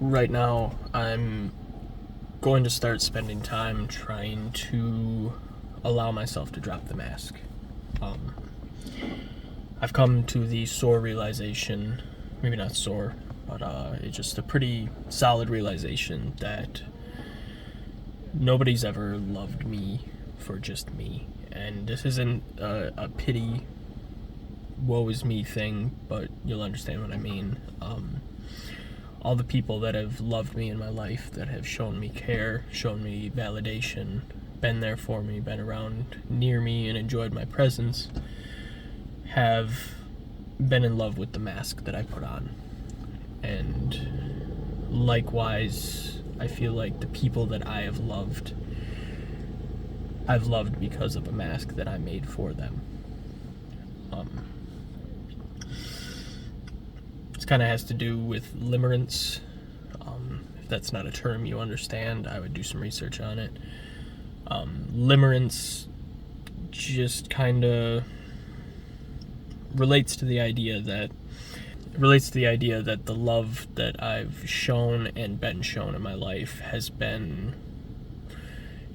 Right now, I'm going to start spending time trying to allow myself to drop the mask. Um, I've come to the sore realization, maybe not sore, but it's just a pretty solid realization that nobody's ever loved me for just me. And this isn't a pity, woe is me thing, but you'll understand what I mean. All the people that have loved me in my life, that have shown me care, shown me validation, been there for me, been around near me, and enjoyed my presence, have been in love with the mask that I put on. And likewise, I feel like the people that I have loved, I've loved because of a mask that I made for them. This kind of has to do with limerence. If that's not a term you understand, I would do some research on it. Limerence just kind of relates to the idea that the love that I've shown and been shown in my life has been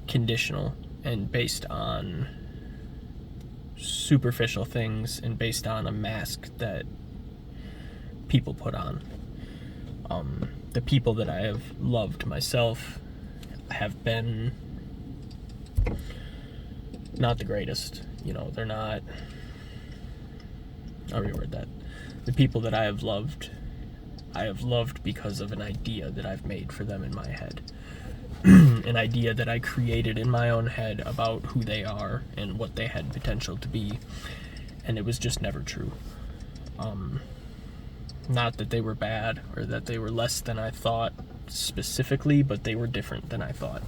conditional and based on superficial things and based on a mask that people put on. The people that I have loved myself have been not the greatest. They're not. I'll reword that. The people that I have loved because of an idea that I've made for them in my head. An idea that I created in my own head about who they are and what they had potential to be. And it was just never true. Not that they were bad or that they were less than I thought specifically, but they were different than I thought.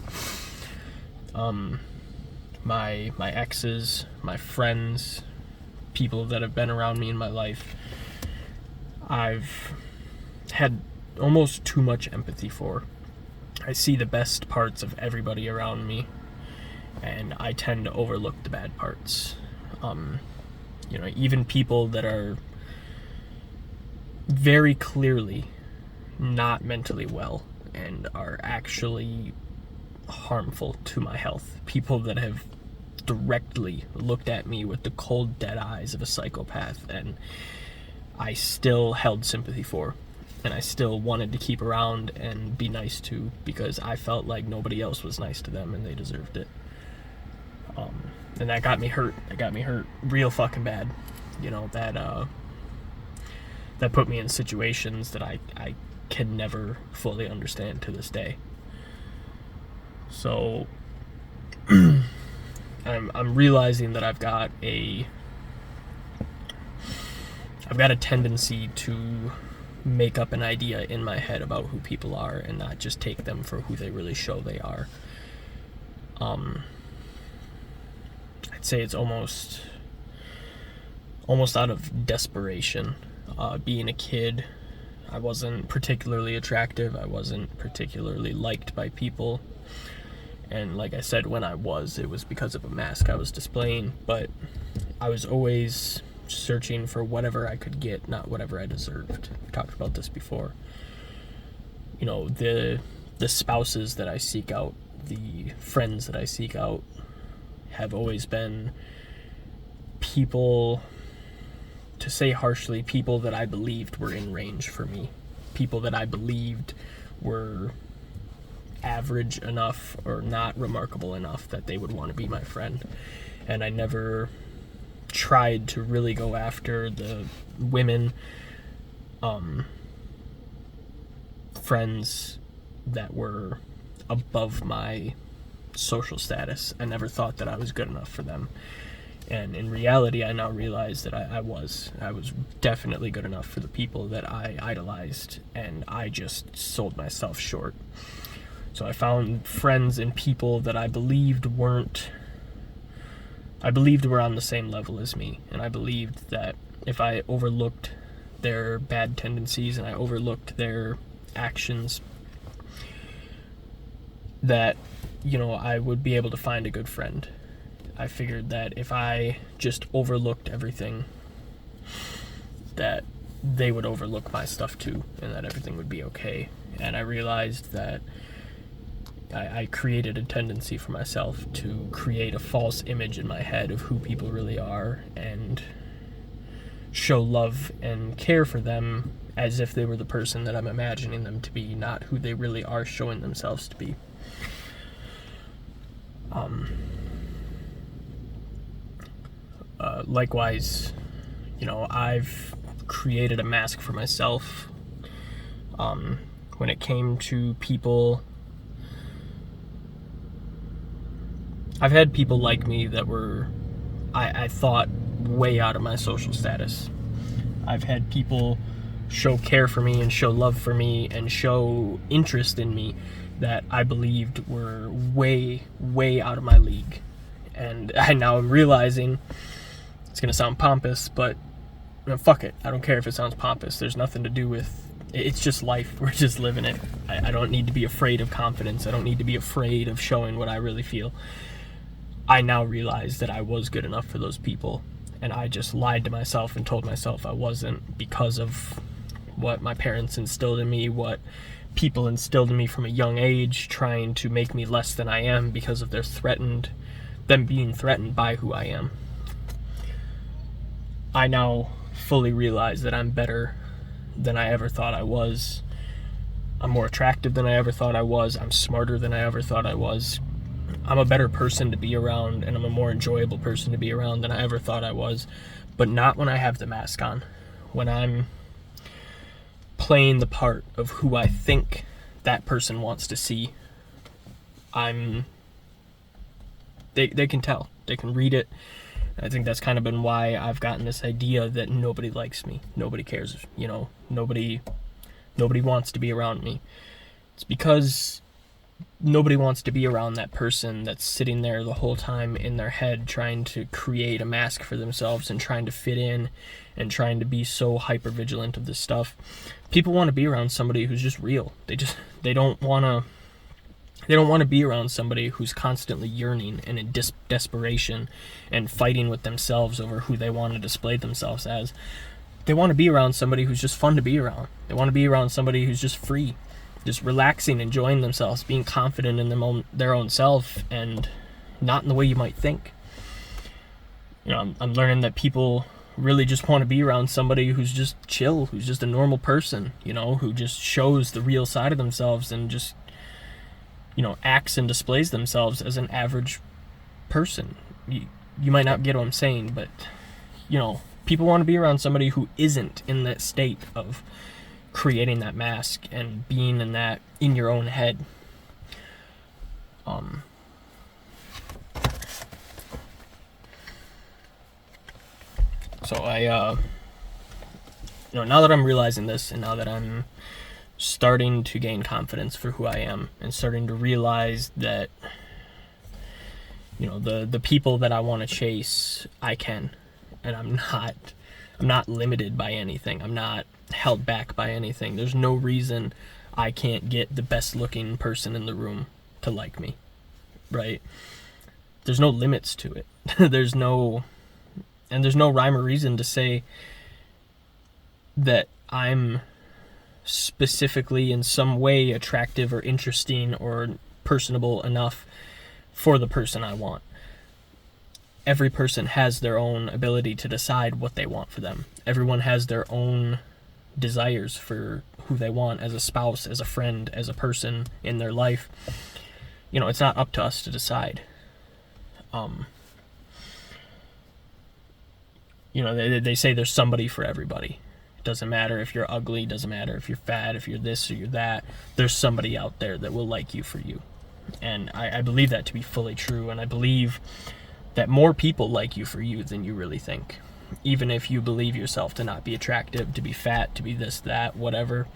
My exes, my friends, people that have been around me in my life, I've had almost too much empathy for. I see the best parts of everybody around me, and I tend to overlook the bad parts. Even people that are very clearly not mentally well and are actually harmful to my health. People that have directly looked at me with the cold, dead eyes of a psychopath, and I still held sympathy for, and I still wanted to keep around and be nice to, because I felt like nobody else was nice to them and they deserved it. And that got me hurt. That got me hurt real fucking bad. That put me in situations that I can never fully understand to this day. So I'm realizing that I've got a tendency to make up an idea in my head about who people are and not just take them for who they really show they are. I'd say it's almost out of desperation. Being a kid, I wasn't particularly attractive. I wasn't particularly liked by people. And like I said, when I was, it was because of a mask I was displaying. But I was always searching for whatever I could get, not whatever I deserved. I've talked about this before. The spouses that I seek out, the friends that I seek out, have always been people, to say harshly, people that I believed were in range for me. People that I believed were average enough or not remarkable enough that they would want to be my friend. And I never tried to really go after the women, friends that were above my social status. I never thought that I was good enough for them. And in reality, I now realize that I was definitely good enough for the people that I idolized, and I just sold myself short. So I found friends and people that I believed were on the same level as me, and I believed that if I overlooked their bad tendencies and I overlooked their actions, that I would be able to find a good friend. I figured that if I just overlooked everything, that they would overlook my stuff too, and that everything would be okay. And I realized that I created a tendency for myself to create a false image in my head of who people really are and show love and care for them as if they were the person that I'm imagining them to be, not who they really are showing themselves to be. Likewise, I've created a mask for myself when it came to people. I've had people like me that were, I thought, way out of my social status. I've had people show care for me and show love for me and show interest in me that I believed were way, way out of my league. And I now am realizing, it's going to sound pompous, but fuck it. I don't care if it sounds pompous. There's nothing to do with, it's just life. We're just living it. I don't need to be afraid of confidence. I don't need to be afraid of showing what I really feel. I now realize that I was good enough for those people, and I just lied to myself and told myself I wasn't because of what my parents instilled in me, what people instilled in me from a young age, trying to make me less than I am because of them being threatened by who I am. I now fully realize that I'm better than I ever thought I was. I'm more attractive than I ever thought I was. I'm smarter than I ever thought I was. I'm a better person to be around, and I'm a more enjoyable person to be around than I ever thought I was. But not when I have the mask on. When I'm playing the part of who I think that person wants to see, they can tell. They can read it. I think that's kind of been why I've gotten this idea that nobody likes me. Nobody cares. Nobody wants to be around me. It's because nobody wants to be around that person that's sitting there the whole time in their head trying to create a mask for themselves and trying to fit in and trying to be so hyper vigilant of this stuff. People want to be around somebody who's just real. They don't want to be around somebody who's constantly yearning and in desperation and fighting with themselves over who they want to display themselves as. They want to be around somebody who's just fun to be around. They want to be around somebody who's just free, just relaxing, enjoying themselves, being confident in their own self, and not in the way you might think. I'm learning that people really just want to be around somebody who's just chill, who's just a normal person, who just shows the real side of themselves and just, acts and displays themselves as an average person. You might not get what I'm saying, but, people want to be around somebody who isn't in that state of creating that mask and being in your own head. So I, now that I'm realizing this, and now that I'm starting to gain confidence for who I am, and starting to realize that, the people that I want to chase, I can, and I'm not limited by anything. I'm not held back by anything. There's no reason I can't get the best looking person in the room to like me, right? There's no limits to it. There's no rhyme or reason to say that I'm specifically in some way attractive or interesting or personable enough for the person I want. Every person has their own ability to decide what they want for them. Everyone has their own desires for who they want as a spouse, as a friend, as a person in their life. It's not up to us to decide. They say there's somebody for everybody. It doesn't matter if you're ugly, doesn't matter if you're fat, if you're this or you're that. There's somebody out there that will like you for you. And I believe that to be fully true, and I believe that more people like you for you than you really think. Even if you believe yourself to not be attractive, to be fat, to be this, that, whatever.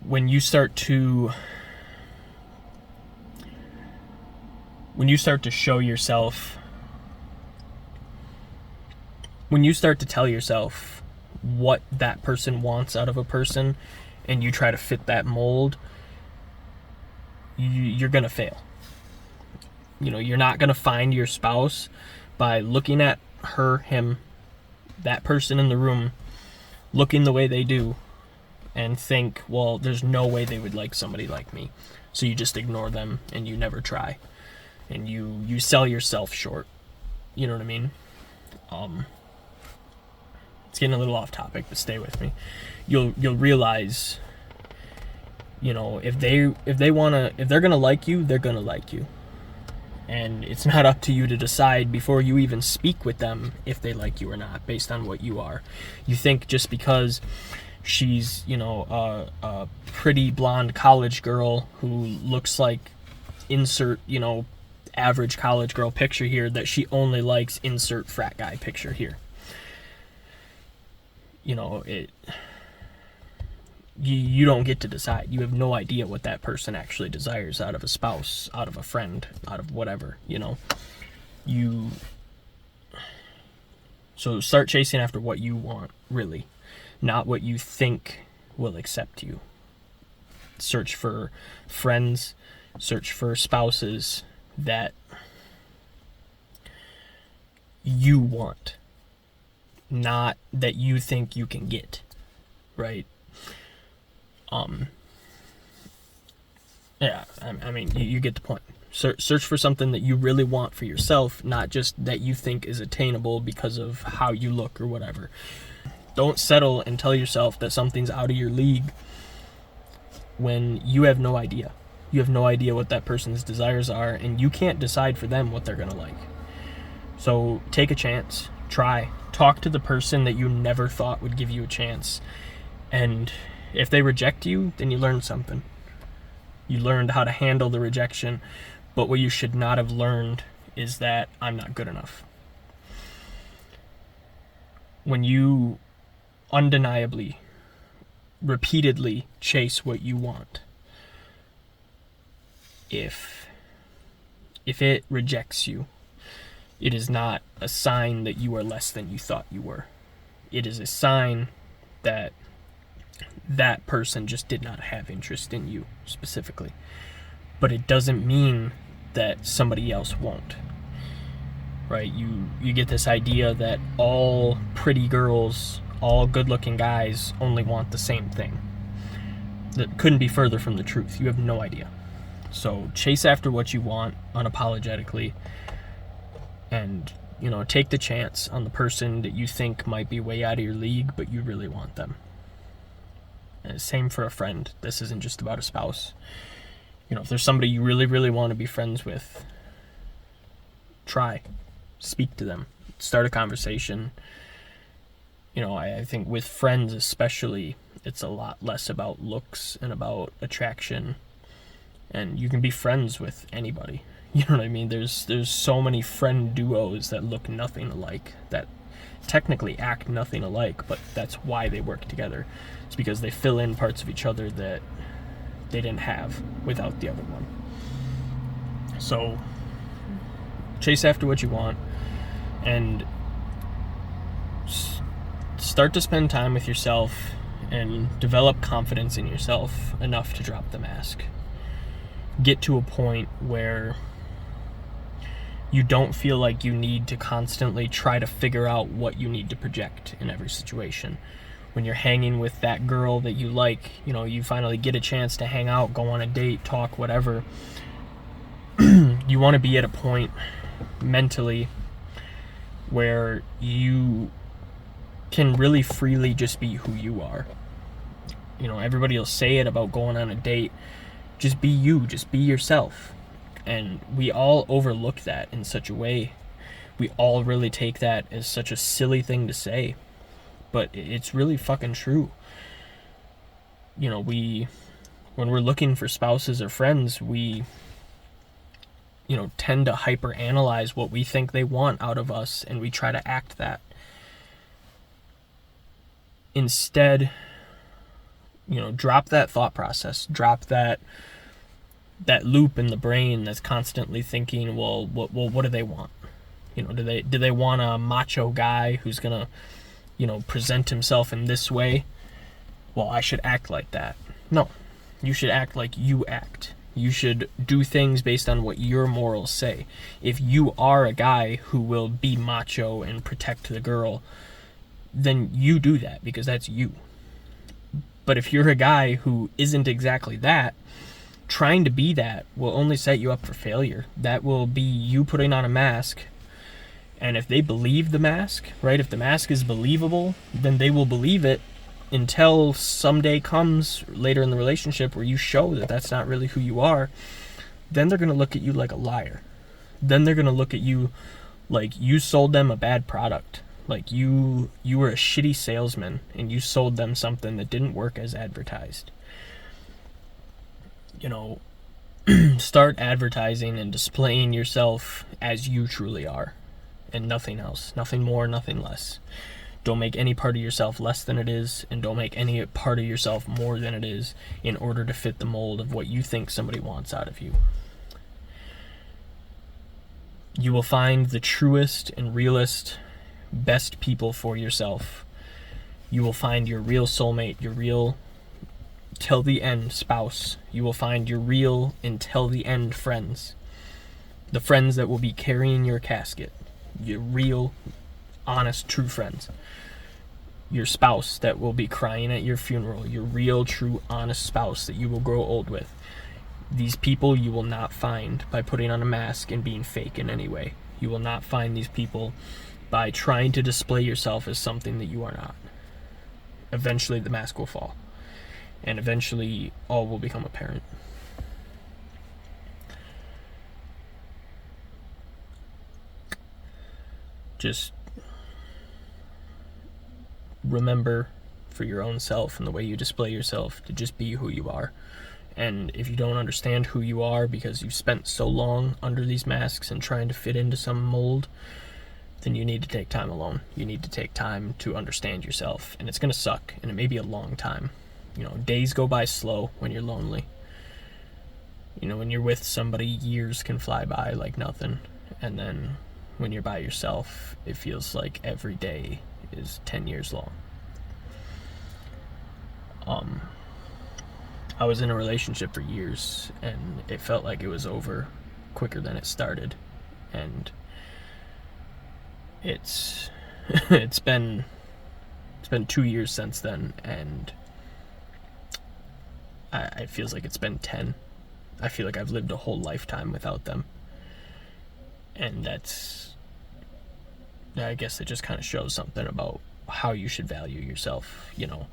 When you start to show yourself, when you start to tell yourself what that person wants out of a person, and you try to fit that mold, you're gonna fail. You're not gonna find your spouse by looking at her, him, that person in the room looking the way they do and think, well, there's no way they would like somebody like me. So you just ignore them and you never try. And you sell yourself short. You know what I mean? It's getting a little off topic, but stay with me. You'll realize, you know, if they're gonna like you, they're gonna like you. And it's not up to you to decide before you even speak with them if they like you or not, based on what you are. You think just because she's, you know, a pretty blonde college girl who looks like insert, you know, average college girl picture here, that she only likes insert frat guy picture here. You know, you don't get to decide. You have no idea what that person actually desires out of a spouse, out of a friend, out of whatever, you know. So start chasing after what you want, really, not what you think will accept you. Search for friends, search for spouses that you want, not that you think you can get, right? Yeah, I mean, you get the point. Search for something that you really want for yourself, not just that you think is attainable because of how you look or whatever. Don't settle and tell yourself that something's out of your league when you have no idea. You have no idea what that person's desires are, and you can't decide for them what they're gonna like. So take a chance, try, talk to the person that you never thought would give you a chance, and if they reject you, then you learned something. You learned how to handle the rejection, but what you should not have learned is that I'm not good enough. When you undeniably, repeatedly chase what you want, if it rejects you, it is not a sign that you are less than you thought you were. It is a sign that that person just did not have interest in you specifically. But it doesn't mean that somebody else won't. Right? You get this idea that all pretty girls, all good-looking guys only want the same thing. That couldn't be further from the truth. You have no idea. So chase after what you want unapologetically, and, you know, take the chance on the person that you think might be way out of your league, but you really want them. And same for a friend. This isn't just about a spouse. You know, if there's somebody you really, really want to be friends with, try. Speak to them. Start a conversation. You know, I think with friends especially, it's a lot less about looks and about attraction. And you can be friends with anybody. You know what I mean? There's so many friend duos that look nothing alike, that technically act nothing alike, but that's why they work together. It's because they fill in parts of each other that they didn't have without the other one. So chase after what you want, and start to spend time with yourself and develop confidence in yourself enough to drop the mask. Get to a point where you don't feel like you need to constantly try to figure out what you need to project in every situation. When you're hanging with that girl that you like, you know, you finally get a chance to hang out, go on a date, talk, whatever. You want to be at a point mentally where you can really freely just be who you are. You know, everybody will say it about going on a date. Just be you, just be yourself. And we all overlook that in such a way. We all really take that as such a silly thing to say. But it's really fucking true. You know, when we're looking for spouses or friends, we, you know, tend to hyper-analyze what we think they want out of us, and we try to act that. Instead, you know, drop that thought process. Drop that loop in the brain that's constantly thinking, well, what do they want? You know, do they want a macho guy who's gonna, you know, present himself in this way? Well, I should act like that. No, you should act like you act. You should do things based on what your morals say. If you are a guy who will be macho and protect the girl, then you do that because that's you. But if you're a guy who isn't exactly that, trying to be that will only set you up for failure. That will be you putting on a mask. And if they believe the mask, right, if the mask is believable, then they will believe it until someday comes later in the relationship where you show that that's not really who you are. Then they're going to look at you like a liar. Then they're going to look at you like you sold them a bad product. Like you were a shitty salesman and you sold them something that didn't work as advertised. You know, start advertising and displaying yourself as you truly are and nothing else. Nothing more, nothing less. Don't make any part of yourself less than it is, and don't make any part of yourself more than it is in order to fit the mold of what you think somebody wants out of you. You will find the truest and realest, best people for yourself. You will find your real soulmate, your real till the end spouse. You will find your real until the end friends. The friends that will be carrying your casket. Your real, honest, true friends. Your spouse that will be crying at your funeral. Your real, true, honest spouse that you will grow old with. These people you will not find by putting on a mask and being fake in any way. You will not find these people by trying to display yourself as something that you are not. Eventually the mask will fall. And eventually all will become apparent. Just remember for your own self and the way you display yourself to just be who you are. And if you don't understand who you are because you've spent so long under these masks and trying to fit into some mold, then you need to take time alone. You need to take time to understand yourself. And it's going to suck, and it may be a long time. You know, days go by slow when you're lonely. You know, when you're with somebody, years can fly by like nothing. And then when you're by yourself, it feels like every day is 10 years long. I was in a relationship for years, and it felt like it was over quicker than it started. And it's been 2 years since then, and it feels like it's been 10. I feel like I've lived a whole lifetime without them. And I guess it just kind of shows something about how you should value yourself, you know.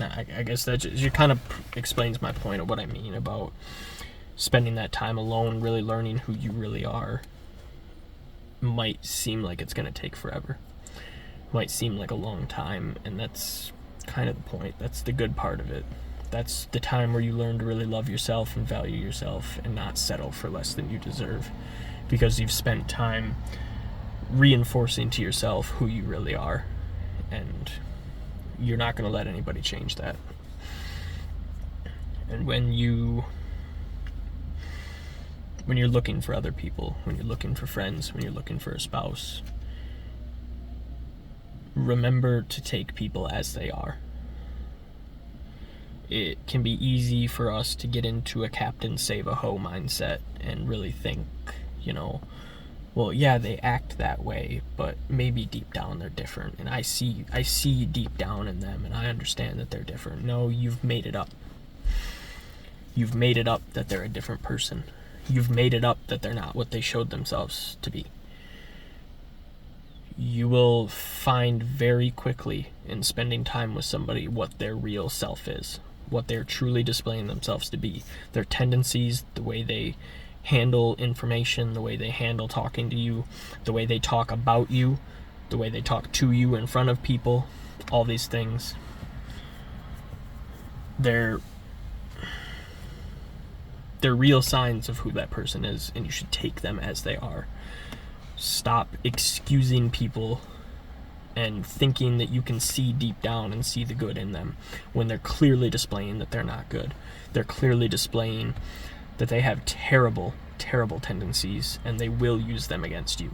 I guess that just kind of explains my point of what I mean about spending that time alone, really learning who you really are. Might seem like it's going to take forever. Might seem like a long time, and that's kind of the point. That's the good part of it. That's the time where you learn to really love yourself and value yourself and not settle for less than you deserve, because you've spent time reinforcing to yourself who you really are, and you're not going to let anybody change that. And when you're looking for other people, when you're looking for friends, when you're looking for a spouse, remember to take people as they are. It can be easy for us to get into a Captain Save-A-Ho mindset and really think, you know, well, yeah, they act that way, but maybe deep down they're different. And I see deep down in them, and I understand that they're different. No, you've made it up. You've made it up that they're a different person. You've made it up that they're not what they showed themselves to be. You will find very quickly in spending time with somebody what their real self is, what they're truly displaying themselves to be, their tendencies, the way they handle information, the way they handle talking to you, the way they talk about you, the way they talk to you in front of people, all these things. They're real signs of who that person is, and you should take them as they are. Stop excusing people and thinking that you can see deep down and see the good in them when they're clearly displaying that they're not good. They're clearly displaying that they have terrible, terrible tendencies, and they will use them against you.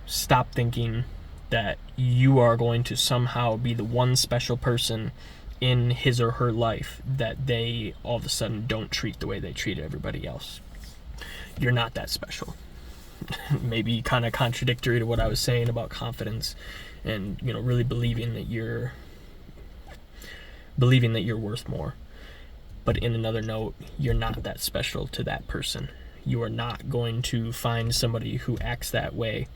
Stop thinking that you are going to somehow be the one special person in his or her life that they all of a sudden don't treat the way they treat everybody else. You're not that special. maybe kind of contradictory to what I was saying about confidence and, really believing that you're worth more. But in another note, you're not that special to that person. You are not going to find somebody who acts that way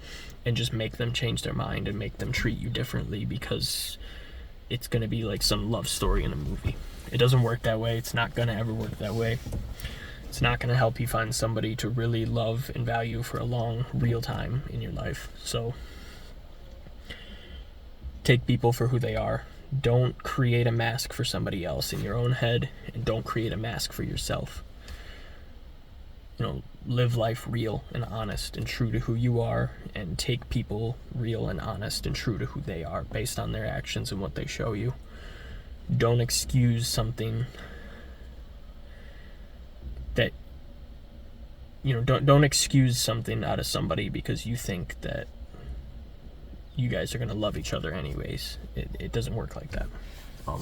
and just make them change their mind and make them treat you differently because it's going to be like some love story in a movie. It doesn't work that way. It's not going to ever work that way. It's not going to help you find somebody to really love and value for a long, real time in your life. So take people for who they are. Don't create a mask for somebody else in your own head, and don't create a mask for yourself. Live life real and honest and true to who you are, and take people real and honest and true to who they are based on their actions and what they show you. Don't excuse something that, don't excuse something out of somebody because you think that you guys are going to love each other anyways. It doesn't work like that. I'm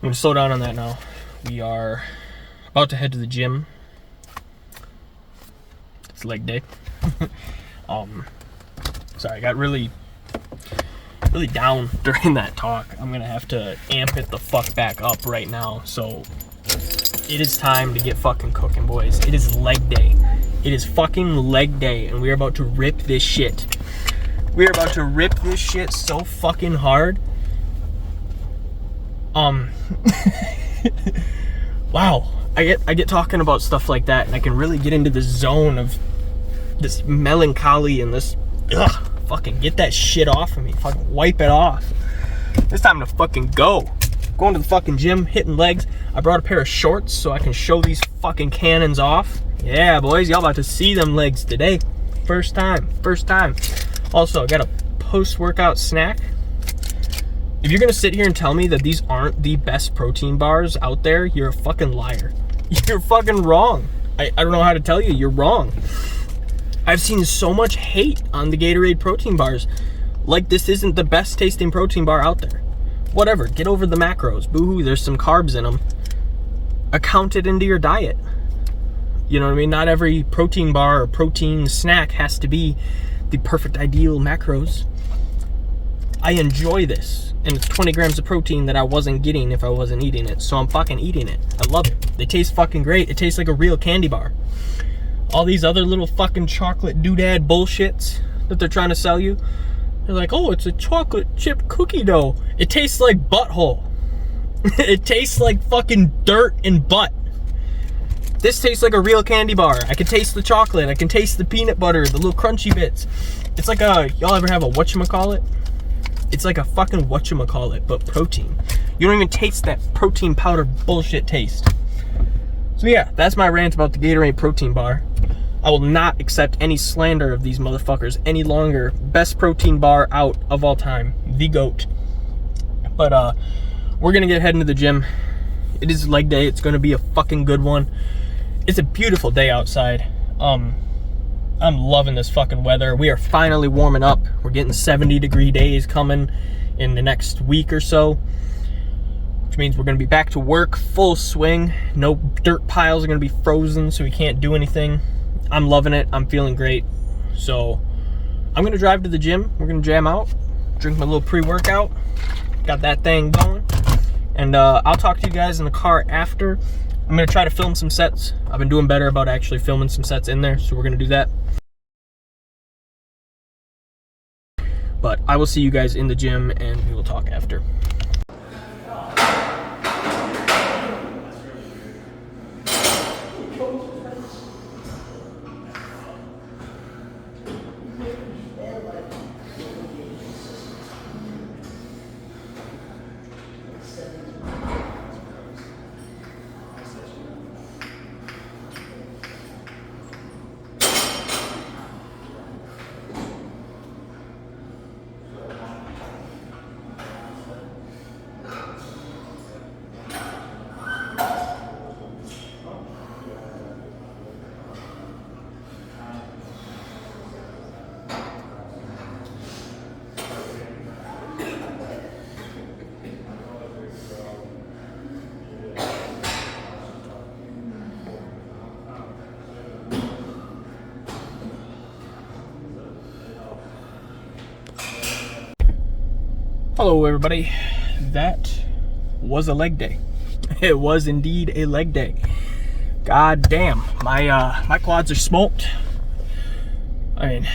going to slow down on that now. We are about to head to the gym. It's leg day. Sorry, I got really down during that talk. I'm going to have to amp it the fuck back up right now. So it is time to get fucking cooking, boys. It is leg day. It is fucking leg day, and we're about to rip this shit. We're about to rip this shit so fucking hard. Wow. I get talking about stuff like that, and I can really get into the zone of this melancholy and this, fucking get that shit off of me. Fucking wipe it off. It's time to fucking go. Going to the fucking gym, hitting legs. I brought a pair of shorts so I can show these fucking cannons off. Yeah, boys, y'all about to see them legs today. First time. Also, I got a post-workout snack. If you're gonna sit here and tell me that these aren't the best protein bars out there, you're a fucking liar. You're fucking wrong. I don't know how to tell you, you're wrong. I've seen so much hate on the Gatorade protein bars. Like this isn't the best tasting protein bar out there. Whatever, get over the macros. Boo-hoo, there's some carbs in them. Account it into your diet. You know what I mean? Not every protein bar or protein snack has to be the perfect ideal macros. I enjoy this, and it's 20 grams of protein that I wasn't getting if I wasn't eating it, so I'm fucking eating it. I love it. They taste fucking great. It tastes like a real candy bar. All these other little fucking chocolate doodad bullshits that they're trying to sell you, they're like, oh, it's a chocolate chip cookie dough. It tastes like butthole. It tastes like fucking dirt and butt. This tastes like a real candy bar. I can taste the chocolate. I can taste the peanut butter, the little crunchy bits. It's like y'all ever have a whatchamacallit? It's like a fucking whatchamacallit, but protein. You don't even taste that protein powder bullshit taste. So yeah, that's my rant about the Gatorade protein bar. I will not accept any slander of these motherfuckers any longer. Best protein bar out of all time. The GOAT. But we're gonna get heading to the gym. It is leg day. It's gonna be a fucking good one. It's a beautiful day outside. I'm loving this fucking weather. We are finally warming up. We're getting 70-degree days coming in the next week or so, which means we're gonna be back to work full swing. No dirt piles are gonna be frozen, so we can't do anything. I'm loving it. I'm feeling great. So I'm gonna drive to the gym. We're gonna jam out, drink my little pre-workout. Got that thing going. And I'll talk to you guys in the car after. I'm going to try to film some sets. I've been doing better about actually filming some sets in there, so we're going to do that. But I will see you guys in the gym, and we will talk after. Hello everybody, that was a leg day. It was indeed a leg day. God damn, my quads are smoked. I mean,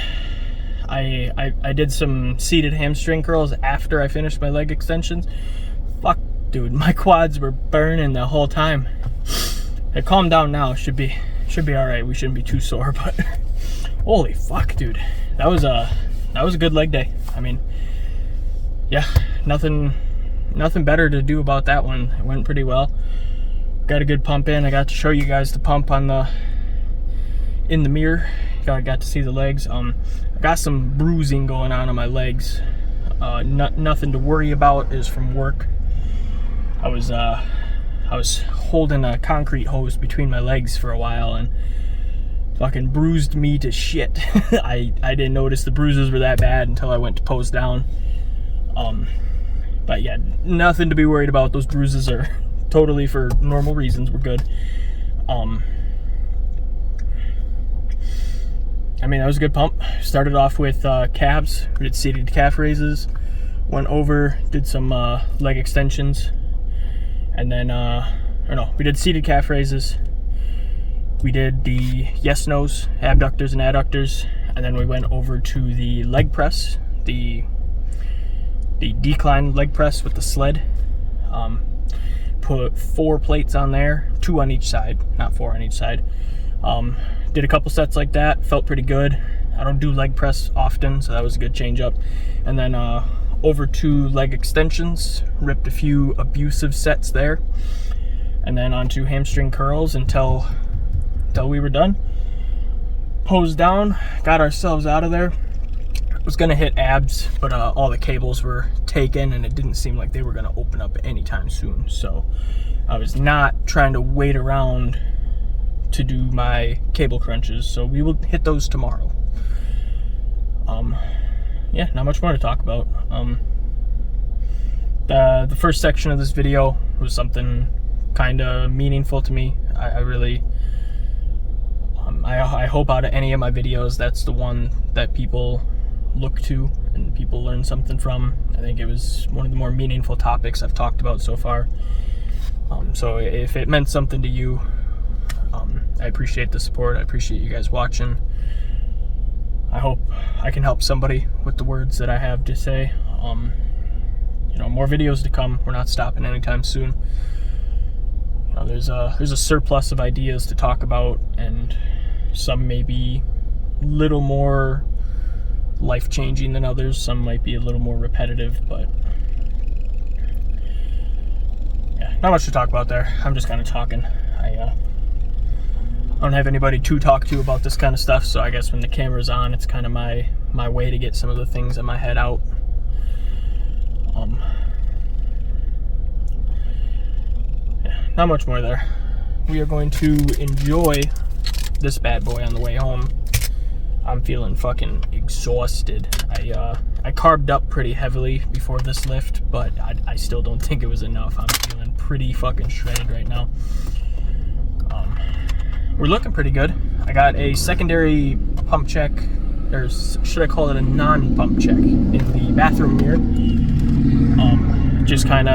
I did some seated hamstring curls after I finished my leg extensions. Fuck, dude, my quads were burning the whole time. It calmed down now, should be all right. We shouldn't be too sore, but holy fuck, dude, that was a good leg day. I mean, yeah, nothing better to do about that one. It went pretty well. Got a good pump in. I got to show you guys the pump in the mirror. I got to see the legs. I got some bruising going on my legs. Nothing to worry about, is from work. I was holding a concrete hose between my legs for a while and fucking bruised me to shit. I didn't notice the bruises were that bad until I went to pose down. But yeah, nothing to be worried about. Those bruises are totally for normal reasons. We're good. I mean, that was a good pump. Started off with calves. We did seated calf raises. Went over, did some leg extensions. And then, we did seated calf raises. We did the yes-nos, abductors and adductors. And then we went over to the leg press, the decline leg press with the sled. Put 4 plates on there, 2 on each side, not 4 on each side. Did a couple sets like that, felt pretty good. I don't do leg press often, so that was a good change up. And then over to leg extensions, ripped a few abusive sets there. And then onto hamstring curls until we were done. Posed down, got ourselves out of there. Was gonna hit abs, but all the cables were taken and it didn't seem like they were gonna open up anytime soon. So I was not trying to wait around to do my cable crunches, so we will hit those tomorrow. Yeah, not much more to talk about. The first section of this video was something kind of meaningful to me. I really I hope out of any of my videos that's the one that people look to and people learn something from. I think it was one of the more meaningful topics I've talked about so far. So if it meant something to you, I appreciate the support. I appreciate you guys watching. I hope I can help somebody with the words that I have to say. More videos to come. We're not stopping anytime soon. There's a surplus of ideas to talk about, and some may be a little more life-changing than others. Some might be a little more repetitive, but yeah, not much to talk about there. I'm just kind of talking. I don't have anybody to talk to about this kind of stuff, so I guess when the camera's on, it's kind of my way to get some of the things in my head out. Yeah, not much more there. We are going to enjoy this bad boy on the way home. I'm feeling fucking exhausted. I carbed up pretty heavily before this lift, but I still don't think it was enough. I'm feeling pretty fucking shredded right now. We're looking pretty good. I got a secondary pump check, or should I call it a non-pump check, in the bathroom mirror. Just kind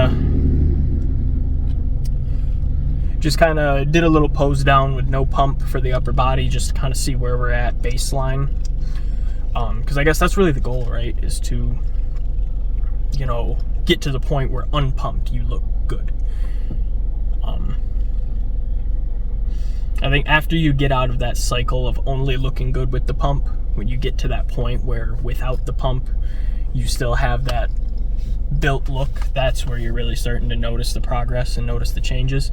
of did a little pose down with no pump for the upper body, just to kind of see where we're at baseline. Because I guess that's really the goal, right? Is to, get to the point where unpumped you look good. I think after you get out of that cycle of only looking good with the pump, when you get to that point where without the pump you still have that built look, that's where you're really starting to notice the progress and notice the changes.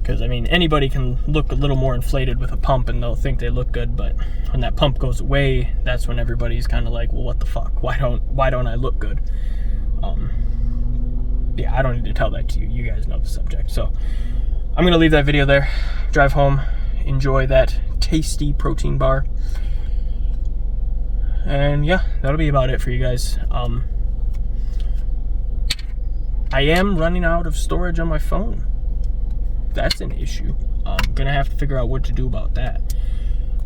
Because, I mean, anybody can look a little more inflated with a pump and they'll think they look good, but when that pump goes away, that's when everybody's kind of like, well, what the fuck? Why don't I look good? Yeah, I don't need to tell that to you. You guys know the subject. So I'm going to leave that video there. Drive home. Enjoy that tasty protein bar. And yeah, that'll be about it for you guys. I am running out of storage on my phone. That's an issue. I'm gonna have to figure out what to do about that.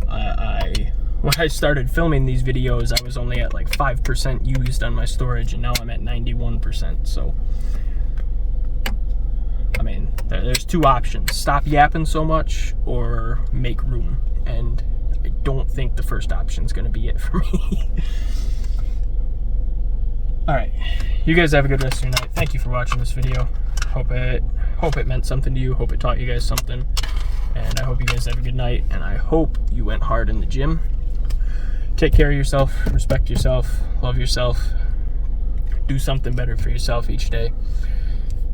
I when I started filming these videos, I was only at like 5% used on my storage, and now I'm at 91%. So, I mean, there's two options: stop yapping so much or make room. And I don't think the first option is going to be it for me. All right, you guys have a good rest of your night. Thank you for watching this video. Hope it meant something to you. Hope it taught you guys something. And I hope you guys have a good night. And I hope you went hard in the gym. Take care of yourself, respect yourself, love yourself, do something better for yourself each day.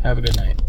Have a good night.